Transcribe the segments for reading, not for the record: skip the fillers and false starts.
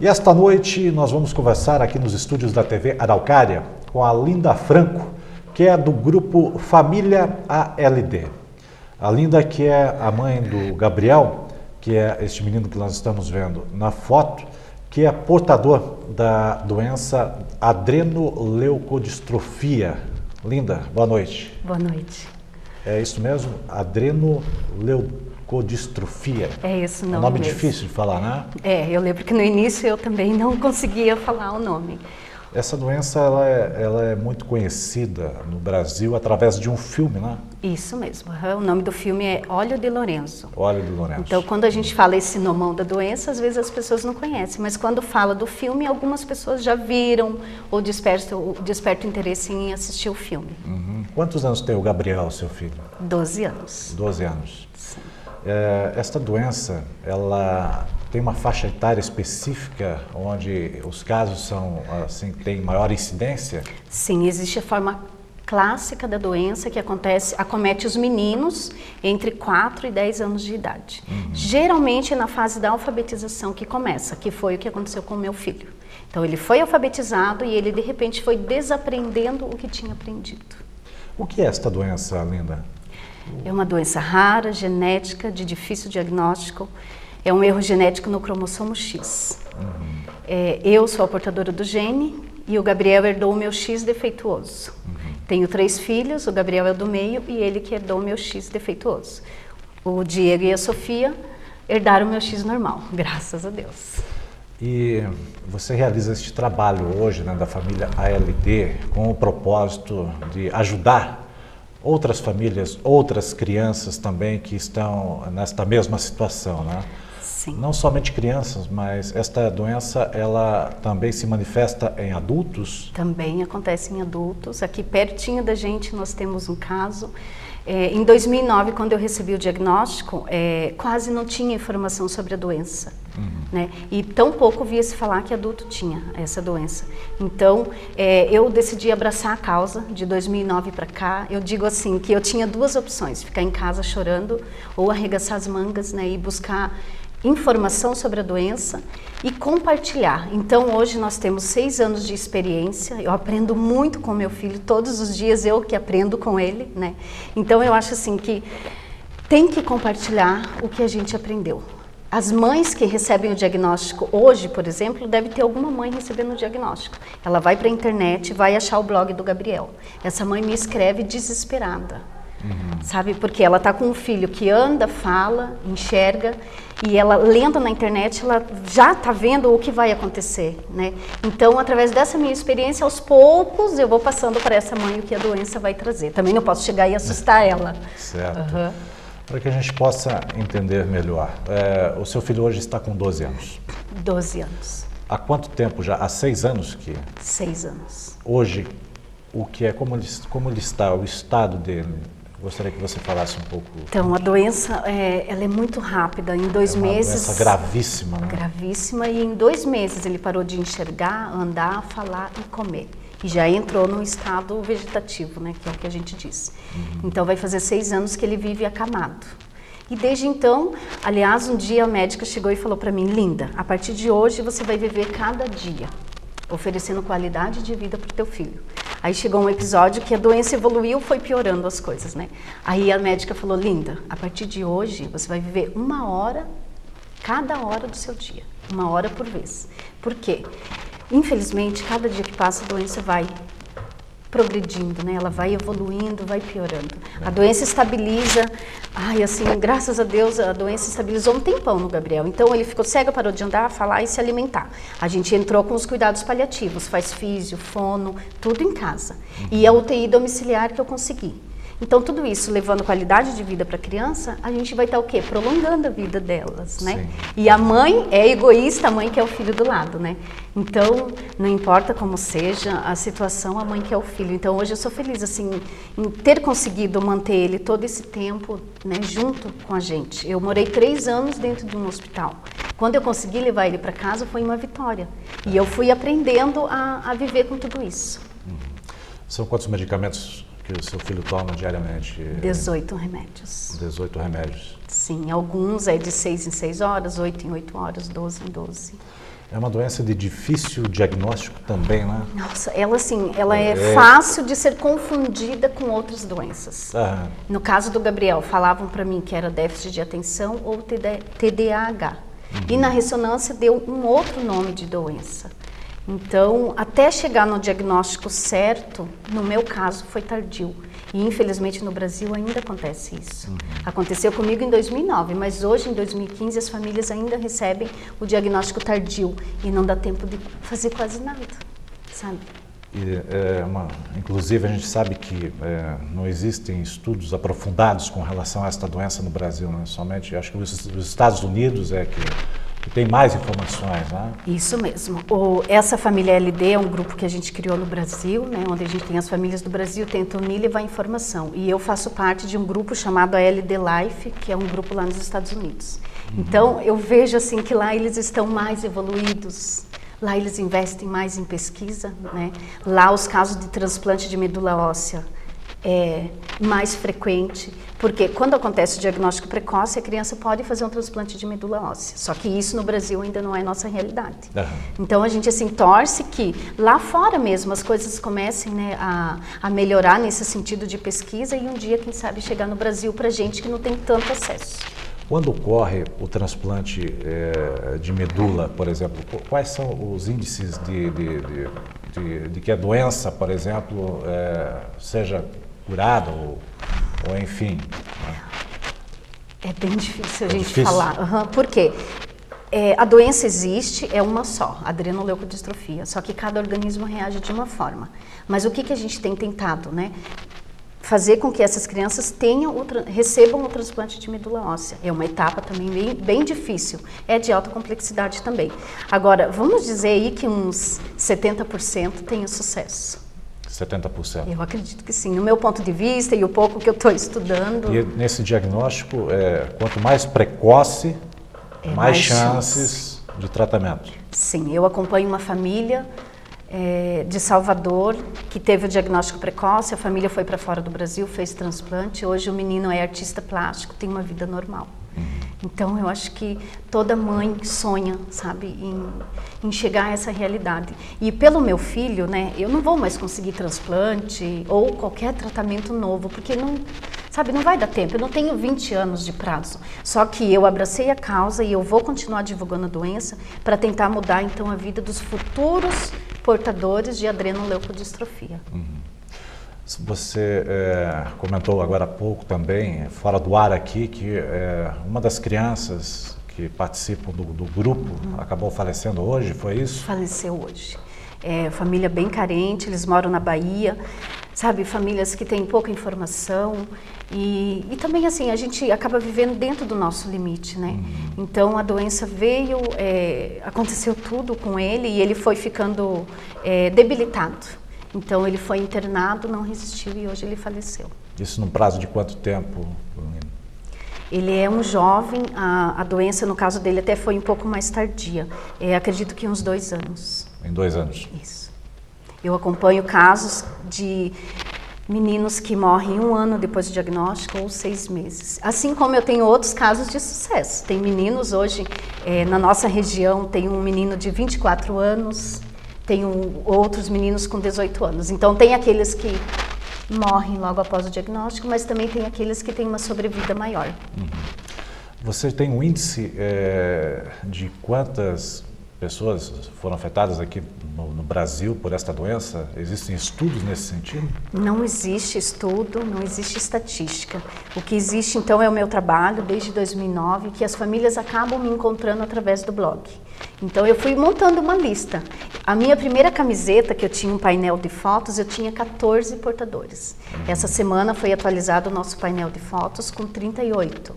E esta noite nós vamos conversar aqui nos estúdios da TV Araucária com a Linda Franco, que é do grupo Família ALD. A Linda, que é a mãe do Gabriel, que é este menino que nós estamos vendo na foto, que é portador da doença adrenoleucodistrofia. Linda, boa noite. Boa noite. É isso mesmo? Adrenoleucodistrofia. É isso, não. É um nome mesmo. difícil de falar, né? Eu lembro que no início eu também não conseguia falar o nome. Essa doença ela é muito conhecida no Brasil através de um filme, né? Isso mesmo. O nome do filme é Olho de Lorenzo. Olho de Lorenzo. Então, quando a gente fala esse nomão da doença, às vezes as pessoas não conhecem, mas quando fala do filme, algumas pessoas já viram ou despertam interesse em assistir o filme. Uhum. Quantos anos tem o Gabriel, seu filho? 12 anos. 12 anos. Sim. Esta doença, ela tem uma faixa etária específica onde os casos são, assim, têm maior incidência? Sim, existe a forma clássica da doença que acomete os meninos entre 4 e 10 anos de idade. Uhum. Geralmente é na fase da alfabetização que começa, que foi o que aconteceu com o meu filho. Então ele foi alfabetizado e ele de repente foi desaprendendo o que tinha aprendido. O que é esta doença, Linda? É uma doença rara, genética, de difícil diagnóstico. É um erro genético no cromossomo X. Uhum. Eu sou a portadora do gene e o Gabriel herdou o meu X defeituoso. Uhum. Tenho 3 filhos, o Gabriel é o do meio e ele que herdou o meu X defeituoso. O Diego e a Sofia herdaram o meu X normal, graças a Deus. E você realiza este trabalho hoje, né, da família ALD com o propósito de ajudar outras famílias, outras crianças também que estão nesta mesma situação, né? Sim. Não somente crianças, mas esta doença, ela também se manifesta em adultos? Também acontece em adultos. Aqui pertinho da gente nós temos um caso. Em 2009, quando eu recebi o diagnóstico, quase não tinha informação sobre a doença. Uhum. Né? E tão pouco via-se falar que adulto tinha essa doença. Então, eu decidi abraçar a causa de 2009 para cá. Eu digo assim, que eu tinha 2 opções, ficar em casa chorando ou arregaçar as mangas, né, e buscar informação sobre a doença e compartilhar. Então hoje nós temos 6 anos de experiência, eu aprendo muito com meu filho, todos os dias eu que aprendo com ele, né? Então eu acho assim que tem que compartilhar o que a gente aprendeu. As mães que recebem o diagnóstico hoje, por exemplo, deve ter alguma mãe recebendo o diagnóstico. Ela vai para a internet, vai achar o blog do Gabriel. Essa mãe me escreve desesperada. Uhum. Sabe, porque ela está com um filho que anda, fala, enxerga e ela lendo na internet, ela já está vendo o que vai acontecer, né? Então, através dessa minha experiência, aos poucos eu vou passando para essa mãe o que a doença vai trazer. Também não posso chegar e assustar ela. Certo. Uhum. Para que a gente possa entender melhor, o seu filho hoje está com 12 anos. 12 anos. Há quanto tempo já? Há 6 anos que? 6 anos. Hoje, o que é, como ele está, o estado dele? Gostaria que você falasse um pouco. Então, a doença, ela é muito rápida. Em 2 meses... É uma doença gravíssima, né? Gravíssima. E em 2 meses ele parou de enxergar, andar, falar e comer. E já entrou num estado vegetativo, né? Que é o que a gente diz. Uhum. Então, vai fazer 6 anos que ele vive acamado. E desde então, aliás, um dia a médica chegou e falou para mim, Linda, a partir de hoje você vai viver cada dia, oferecendo qualidade de vida para o teu filho. Aí chegou um episódio que a doença evoluiu, foi piorando as coisas, né? Aí a médica falou, Linda, a partir de hoje você vai viver 1 hora, cada hora do seu dia, 1 hora por vez. Por quê? Infelizmente, cada dia que passa a doença vai progredindo, né? Ela vai evoluindo, vai piorando. A doença estabiliza, assim, graças a Deus a doença estabilizou um tempão no Gabriel. Então ele ficou cego, parou de andar, falar e se alimentar. A gente entrou com os cuidados paliativos, faz físio, fono, tudo em casa. E a UTI domiciliar que eu consegui. Então tudo isso levando qualidade de vida para a criança, a gente vai estar o quê? Prolongando a vida delas, né? Sim. E a mãe é egoísta, a mãe quer o filho do lado, né? Então, não importa como seja a situação, a mãe quer o filho. Então hoje eu sou feliz, assim, em ter conseguido manter ele todo esse tempo, né, junto com a gente. Eu morei 3 anos dentro de um hospital. Quando eu consegui levar ele para casa, foi uma vitória. E eu fui aprendendo a viver com tudo isso. São quantos medicamentos que o seu filho toma diariamente? 18 remédios. 18 remédios. Sim, alguns é de 6 em 6 horas, 8 em 8 horas, 12 em 12. É uma doença de difícil diagnóstico também, né? Nossa, ela assim, ela é fácil de ser confundida com outras doenças. No caso do Gabriel, falavam para mim que era déficit de atenção ou TDAH. E na ressonância deu um outro nome de doença. Então, até chegar no diagnóstico certo, no meu caso, foi tardio. E, infelizmente, no Brasil ainda acontece isso. Aconteceu comigo em 2009, mas hoje, em 2015, as famílias ainda recebem o diagnóstico tardio e não dá tempo de fazer quase nada, sabe? Inclusive, a gente sabe que não existem estudos aprofundados com relação a esta doença no Brasil, né? Somente, acho que os Estados Unidos que tem mais informações, né? Isso mesmo. Essa família LD é um grupo que a gente criou no Brasil, né? Onde a gente tem as famílias do Brasil, tenta unir e levar informação. E eu faço parte de um grupo chamado LD Life, que é um grupo lá nos Estados Unidos. Então, eu vejo assim que lá eles estão mais evoluídos. Lá eles investem mais em pesquisa, né? Lá os casos de transplante de medula óssea é mais frequente, porque quando acontece o diagnóstico precoce, a criança pode fazer um transplante de medula óssea. Só que isso no Brasil ainda não é nossa realidade. Então a gente assim torce que lá fora mesmo as coisas comecem, né, a melhorar nesse sentido de pesquisa e um dia, quem sabe, chegar no Brasil para gente que não tem tanto acesso. Quando ocorre o transplante de medula, por exemplo, quais são os índices de que a doença, por exemplo, seja curada ou enfim? É bem difícil a gente falar. Por quê? A doença existe, é uma só, adrenoleucodistrofia, só que cada organismo reage de uma forma. Mas o que a gente tem tentado, né? Fazer com que essas crianças recebam o transplante de medula óssea. É uma etapa também bem difícil, é de alta complexidade também. Agora, vamos dizer aí que uns 70% tem o sucesso. 70%? Eu acredito que sim, no meu ponto de vista e o pouco que eu estou estudando. E nesse diagnóstico, quanto mais precoce, mais chances de tratamento? Sim, eu acompanho uma família de Salvador, que teve o diagnóstico precoce, a família foi para fora do Brasil, fez transplante, hoje o menino é artista plástico, tem uma vida normal. Então eu acho que toda mãe sonha, sabe, em chegar a essa realidade. E pelo meu filho, né, eu não vou mais conseguir transplante ou qualquer tratamento novo, porque não vai dar tempo, eu não tenho 20 anos de prazo. Só que eu abracei a causa e eu vou continuar divulgando a doença para tentar mudar então a vida dos futuros portadores de adrenoleucodistrofia. Você comentou agora há pouco também, fora do ar aqui, que uma das crianças que participam do grupo acabou falecendo hoje, foi isso? Faleceu hoje. Família bem carente, eles moram na Bahia, sabe, famílias que têm pouca informação e também assim, a gente acaba vivendo dentro do nosso limite, né? Então a doença veio, aconteceu tudo com ele e ele foi ficando debilitado. Então ele foi internado, não resistiu e hoje ele faleceu. Isso num prazo de quanto tempo? Ele é um jovem, a doença no caso dele até foi um pouco mais tardia, acredito que uns 2 anos. Em 2 anos? Isso. Eu acompanho casos de meninos que morrem 1 ano depois do diagnóstico ou 6 meses. Assim como eu tenho outros casos de sucesso. Tem meninos hoje, na nossa região, tem um menino de 24 anos, tem outros meninos com 18 anos. Então tem aqueles que morrem logo após o diagnóstico, mas também tem aqueles que têm uma sobrevida maior. Você tem um índice de quantas pessoas foram afetadas aqui no Brasil por esta doença? Existem estudos nesse sentido? Não existe estudo, não existe estatística. O que existe, então, é o meu trabalho desde 2009, que as famílias acabam me encontrando através do blog. Então, eu fui montando uma lista. A minha primeira camiseta, que eu tinha um painel de fotos, eu tinha 14 portadores. Essa semana foi atualizado o nosso painel de fotos com 38.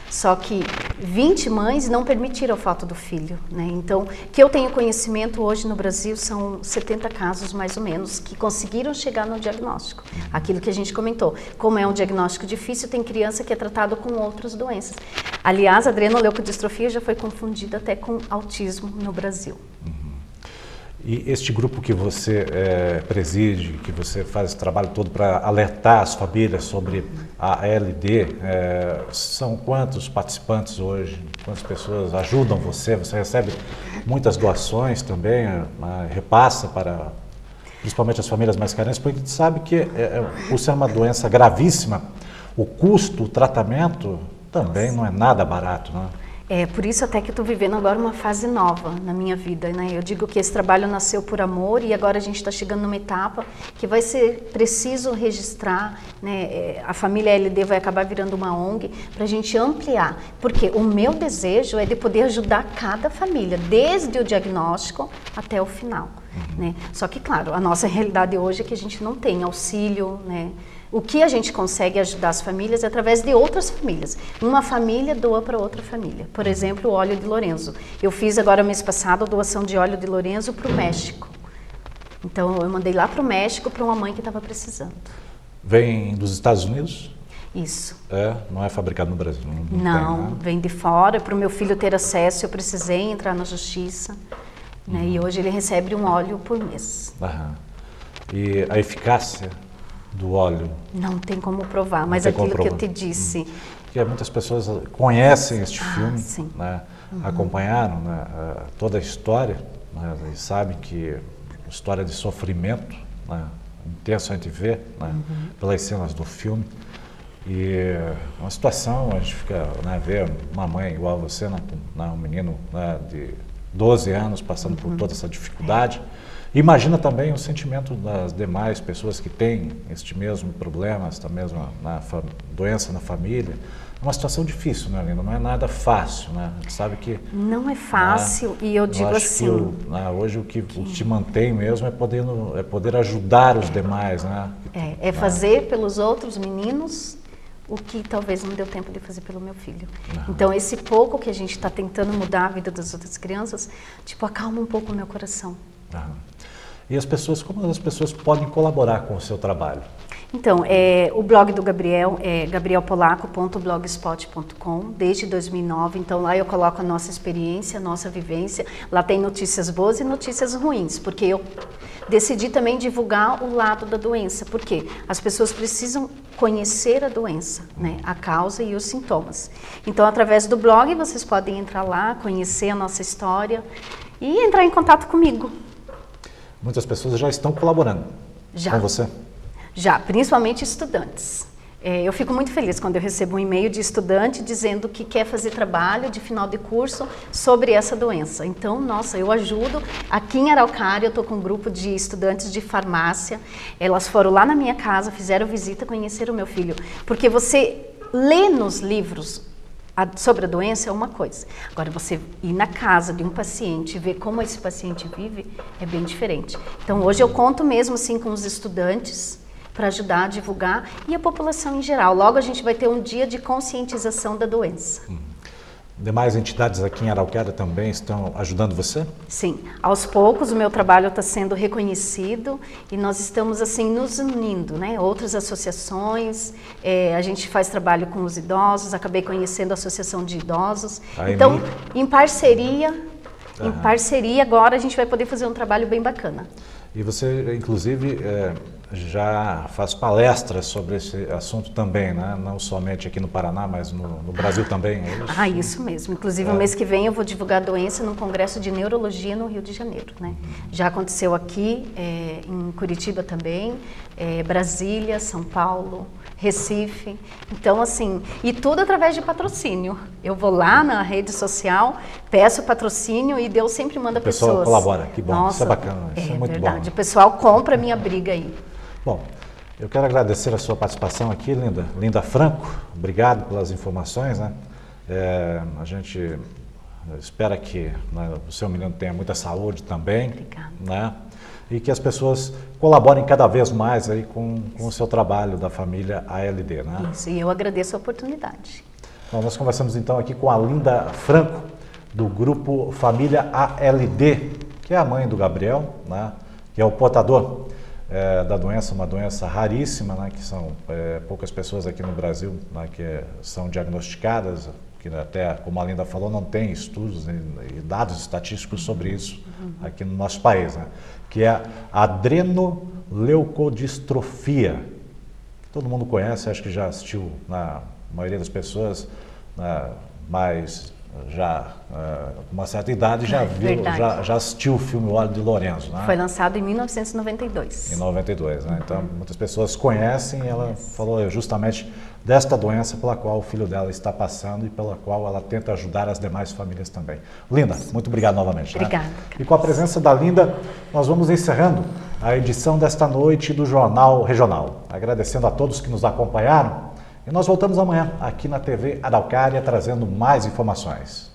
Só que 20 mães não permitiram a foto do filho, né? Então, que eu tenho conhecimento hoje no Brasil são 70 casos mais ou menos que conseguiram chegar no diagnóstico. Aquilo que a gente comentou, como é um diagnóstico difícil, tem criança que é tratada com outras doenças. Aliás, a adrenoleucodistrofia já foi confundida até com autismo no Brasil. E este grupo que você preside, que você faz esse trabalho todo para alertar as famílias sobre a ALD, são quantos participantes hoje? Quantas pessoas ajudam você? Você recebe muitas doações também, repassa para principalmente as famílias mais carentes, porque a gente sabe que, por ser uma doença gravíssima, o custo, o tratamento também não é nada barato, né? É por isso até que eu estou vivendo agora uma fase nova na minha vida, né? Eu digo que esse trabalho nasceu por amor e agora a gente está chegando numa etapa que vai ser preciso registrar, né? A família LD vai acabar virando uma ONG para a gente ampliar, porque o meu desejo é de poder ajudar cada família, desde o diagnóstico até o final, né? Só que, claro, a nossa realidade hoje é que a gente não tem auxílio, né? O que a gente consegue ajudar as famílias é através de outras famílias. Uma família doa para outra família. Por exemplo, o óleo de Lorenzo. Eu fiz agora mês passado a doação de óleo de Lorenzo para o México. Então eu mandei lá para o México para uma mãe que estava precisando. Vem dos Estados Unidos? Isso. Não é fabricado no Brasil? Não, tem, né? Vem de fora. Para o meu filho ter acesso, eu precisei entrar na justiça. Né? E hoje ele recebe um óleo por mês. E a eficácia do óleo? Não tem como provar, mas aquilo que eu te disse. Porque muitas pessoas conhecem este filme, sim. Né? Acompanharam, né, toda a história, né, e sabem que história de sofrimento, né, intenso a gente vê, né, pelas cenas do filme. E é uma situação, a gente fica, né, ver uma mãe igual a você, né, um menino, né, de 12 anos passando por toda essa dificuldade. Imagina também o sentimento das demais pessoas que têm este mesmo problema, esta mesma doença na família. É uma situação difícil, né, Linda? Não é nada fácil, né? A gente sabe que... Não é fácil, e eu digo assim... hoje o que te mantém mesmo é poder ajudar os demais, né? É fazer pelos outros meninos o que talvez não deu tempo de fazer pelo meu filho. Então, esse pouco que a gente está tentando mudar a vida das outras crianças, tipo, acalma um pouco o meu coração. E as pessoas, como as pessoas podem colaborar com o seu trabalho? Então, o blog do Gabriel é gabrielpolaco.blogspot.com, desde 2009. Então, lá eu coloco a nossa experiência, a nossa vivência. Lá tem notícias boas e notícias ruins, porque eu decidi também divulgar o lado da doença, porque as pessoas precisam conhecer a doença, né? A causa e os sintomas. Então, através do blog, vocês podem entrar lá, conhecer a nossa história e entrar em contato comigo. Muitas pessoas já estão colaborando com você? Já, principalmente estudantes. Eu fico muito feliz quando eu recebo um e-mail de estudante dizendo que quer fazer trabalho de final de curso sobre essa doença. Então, nossa, eu ajudo. Aqui em Araucária, eu estou com um grupo de estudantes de farmácia. Elas foram lá na minha casa, fizeram visita, conheceram o meu filho. Porque você lê nos livros sobre a doença é uma coisa. Agora, você ir na casa de um paciente e ver como esse paciente vive é bem diferente. Então, hoje eu conto mesmo assim com os estudantes para ajudar a divulgar e a população em geral. Logo, a gente vai ter um dia de conscientização da doença. Demais entidades aqui em Araucária também estão ajudando você? Sim, aos poucos o meu trabalho está sendo reconhecido e nós estamos assim nos unindo, né? Outras associações, a gente faz trabalho com os idosos, acabei conhecendo a Associação de Idosos. Então, em parceria agora a gente vai poder fazer um trabalho bem bacana. E você, inclusive, já faz palestras sobre esse assunto também, né? Não somente aqui no Paraná, mas no Brasil também, é isso? Isso mesmo. Inclusive, no mês que vem eu vou divulgar a doença num congresso de neurologia no Rio de Janeiro, né? Já aconteceu aqui, em Curitiba também, Brasília, São Paulo, Recife. Então, assim, e tudo através de patrocínio. Eu vou lá na rede social, peço patrocínio e Deus sempre manda pessoas. O pessoal colabora, que bom. Nossa, isso é bacana, isso é muito verdade. bom. O pessoal compra a minha briga aí. Bom, eu quero agradecer a sua participação aqui, Linda Franco. Obrigado pelas informações, né? A gente espera que, né, o seu menino tenha muita saúde também. Obrigada. Né? E que as pessoas colaborem cada vez mais aí com o seu trabalho da família ALD, né? Isso, e eu agradeço a oportunidade. Bom, nós conversamos então aqui com a Linda Franco, do grupo Família ALD, que é a mãe do Gabriel, né? Que é o portador da doença, uma doença raríssima, né? Que são poucas pessoas aqui no Brasil, né, que são diagnosticadas, que até, como a Linda falou, não tem estudos e dados estatísticos sobre isso aqui no nosso país, né? Que é a adrenoleucodistrofia. Todo mundo conhece, acho que já assistiu, na maioria das pessoas, mas já com uma certa idade já viu, já assistiu o filme O Óleo de Lorenzo, né? Foi lançado em 1992. Em 92, né? Então muitas pessoas conhecem, e ela falou justamente desta doença pela qual o filho dela está passando e pela qual ela tenta ajudar as demais famílias também. Linda, muito obrigado novamente. Obrigada. Né? E com a presença da Linda, nós vamos encerrando a edição desta noite do Jornal Regional. Agradecendo a todos que nos acompanharam. E nós voltamos amanhã aqui na TV Araucária trazendo mais informações.